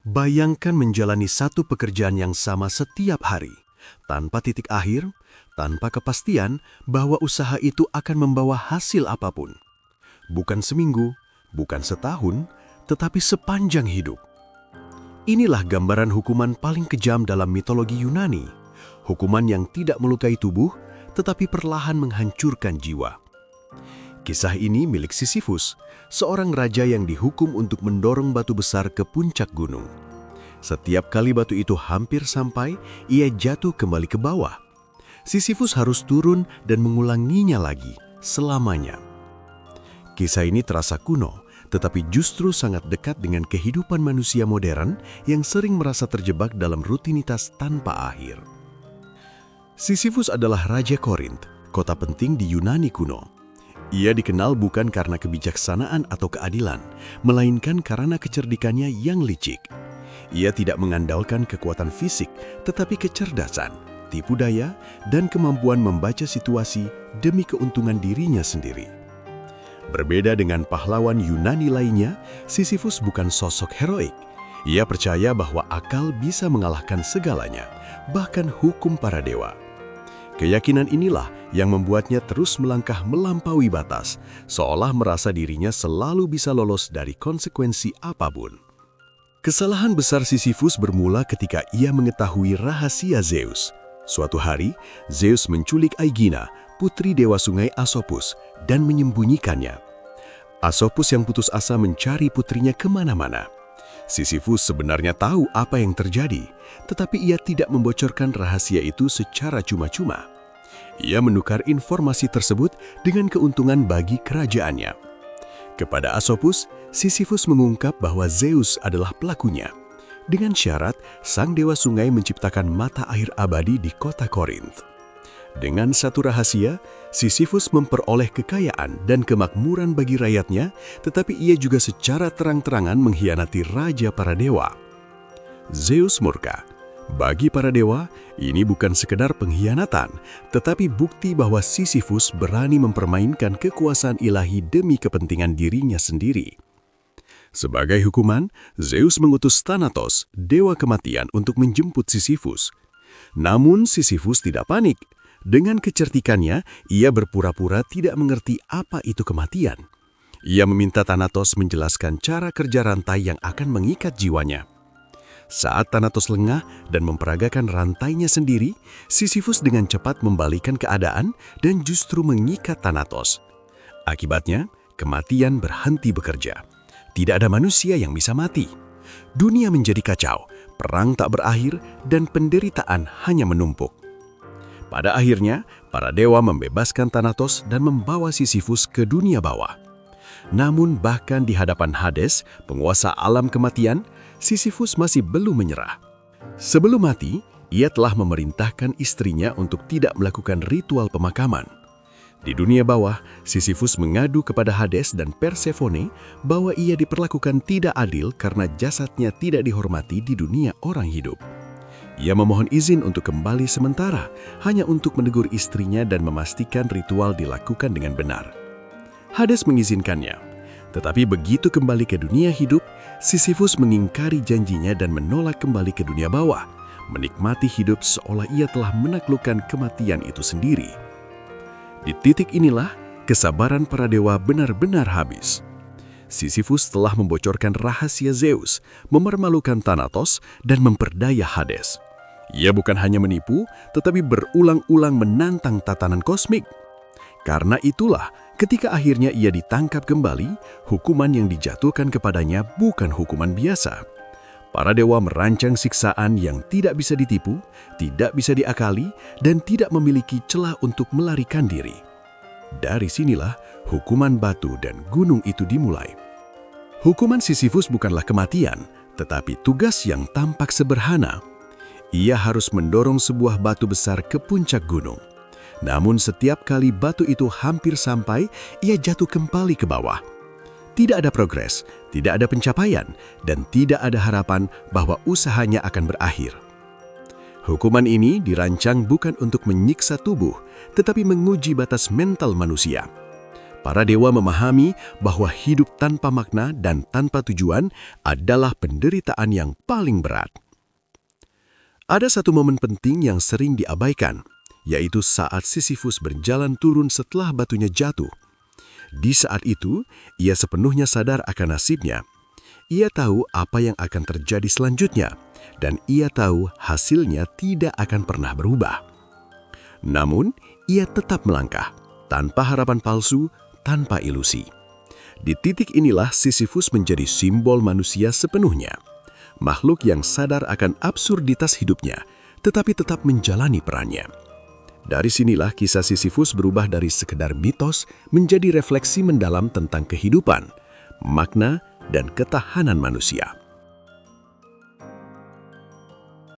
Bayangkan menjalani satu pekerjaan yang sama setiap hari, tanpa titik akhir, tanpa kepastian bahwa usaha itu akan membawa hasil apapun. Bukan seminggu, bukan setahun, tetapi sepanjang hidup. Inilah gambaran hukuman paling kejam dalam mitologi Yunani. Hukuman yang tidak melukai tubuh, tetapi perlahan menghancurkan jiwa. Kisah ini milik Sisyphus, seorang raja yang dihukum untuk mendorong batu besar ke puncak gunung. Setiap kali batu itu hampir sampai, ia jatuh kembali ke bawah. Sisyphus harus turun dan mengulanginya lagi, selamanya. Kisah ini terasa kuno, tetapi justru sangat dekat dengan kehidupan manusia modern yang sering merasa terjebak dalam rutinitas tanpa akhir. Sisyphus adalah Raja Korint, kota penting di Yunani kuno. Ia dikenal bukan karena kebijaksanaan atau keadilan, melainkan karena kecerdikannya yang licik. Ia tidak mengandalkan kekuatan fisik, tetapi kecerdasan, tipu daya, dan kemampuan membaca situasi demi keuntungan dirinya sendiri. Berbeda dengan pahlawan Yunani lainnya, Sisyphus bukan sosok heroik. Ia percaya bahwa akal bisa mengalahkan segalanya, bahkan hukum para dewa. Keyakinan inilah yang membuatnya terus melangkah melampaui batas, seolah merasa dirinya selalu bisa lolos dari konsekuensi apapun. Kesalahan besar Sisyphus bermula ketika ia mengetahui rahasia Zeus. Suatu hari, Zeus menculik Aegina, putri dewa sungai Asopus, dan menyembunyikannya. Asopus yang putus asa mencari putrinya kemana-mana. Sisyphus sebenarnya tahu apa yang terjadi, tetapi ia tidak membocorkan rahasia itu secara cuma-cuma. Ia menukar informasi tersebut dengan keuntungan bagi kerajaannya. Kepada Asopus, Sisyphus mengungkap bahwa Zeus adalah pelakunya. Dengan syarat, sang dewa sungai menciptakan mata air abadi di kota Korinth. Dengan satu rahasia, Sisyphus memperoleh kekayaan dan kemakmuran bagi rakyatnya, tetapi ia juga secara terang-terangan mengkhianati raja para dewa. Zeus murka. Bagi para dewa, ini bukan sekedar pengkhianatan, tetapi bukti bahwa Sisyphus berani mempermainkan kekuasaan ilahi demi kepentingan dirinya sendiri. Sebagai hukuman, Zeus mengutus Thanatos, dewa kematian, untuk menjemput Sisyphus. Namun Sisyphus tidak panik. Dengan kecerdikannya, ia berpura-pura tidak mengerti apa itu kematian. Ia meminta Thanatos menjelaskan cara kerja rantai yang akan mengikat jiwanya. Saat Thanatos lengah dan memperagakan rantainya sendiri, Sisyphus dengan cepat membalikan keadaan dan justru mengikat Thanatos. Akibatnya, kematian berhenti bekerja. Tidak ada manusia yang bisa mati. Dunia menjadi kacau, perang tak berakhir, dan penderitaan hanya menumpuk. Pada akhirnya, para dewa membebaskan Thanatos dan membawa Sisyphus ke dunia bawah. Namun bahkan di hadapan Hades, penguasa alam kematian, Sisyphus masih belum menyerah. Sebelum mati, ia telah memerintahkan istrinya untuk tidak melakukan ritual pemakaman. Di dunia bawah, Sisyphus mengadu kepada Hades dan Persephone bahwa ia diperlakukan tidak adil karena jasadnya tidak dihormati di dunia orang hidup. Ia memohon izin untuk kembali sementara, hanya untuk menegur istrinya dan memastikan ritual dilakukan dengan benar. Hades mengizinkannya, tetapi begitu kembali ke dunia hidup, Sisyphus mengingkari janjinya dan menolak kembali ke dunia bawah, menikmati hidup seolah ia telah menaklukkan kematian itu sendiri. Di titik inilah, kesabaran para dewa benar-benar habis. Sisyphus telah membocorkan rahasia Zeus, mempermalukan Thanatos, dan memperdaya Hades. Ia bukan hanya menipu, tetapi berulang-ulang menantang tatanan kosmik. Karena itulah, ketika akhirnya ia ditangkap kembali, hukuman yang dijatuhkan kepadanya bukan hukuman biasa. Para dewa merancang siksaan yang tidak bisa ditipu, tidak bisa diakali, dan tidak memiliki celah untuk melarikan diri. Dari sinilah, hukuman batu dan gunung itu dimulai. Hukuman Sisyphus bukanlah kematian, tetapi tugas yang tampak sederhana. Ia harus mendorong sebuah batu besar ke puncak gunung. Namun setiap kali batu itu hampir sampai, ia jatuh kembali ke bawah. Tidak ada progres, tidak ada pencapaian, dan tidak ada harapan bahwa usahanya akan berakhir. Hukuman ini dirancang bukan untuk menyiksa tubuh, tetapi menguji batas mental manusia. Para dewa memahami bahwa hidup tanpa makna dan tanpa tujuan adalah penderitaan yang paling berat. Ada satu momen penting yang sering diabaikan, yaitu saat Sisyphus berjalan turun setelah batunya jatuh. Di saat itu, ia sepenuhnya sadar akan nasibnya. Ia tahu apa yang akan terjadi selanjutnya, dan ia tahu hasilnya tidak akan pernah berubah. Namun, ia tetap melangkah, tanpa harapan palsu, tanpa ilusi. Di titik inilah Sisyphus menjadi simbol manusia sepenuhnya. Makhluk yang sadar akan absurditas hidupnya, tetapi tetap menjalani perannya. Dari sinilah kisah Sisyphus berubah dari sekedar mitos menjadi refleksi mendalam tentang kehidupan, makna, dan ketahanan manusia.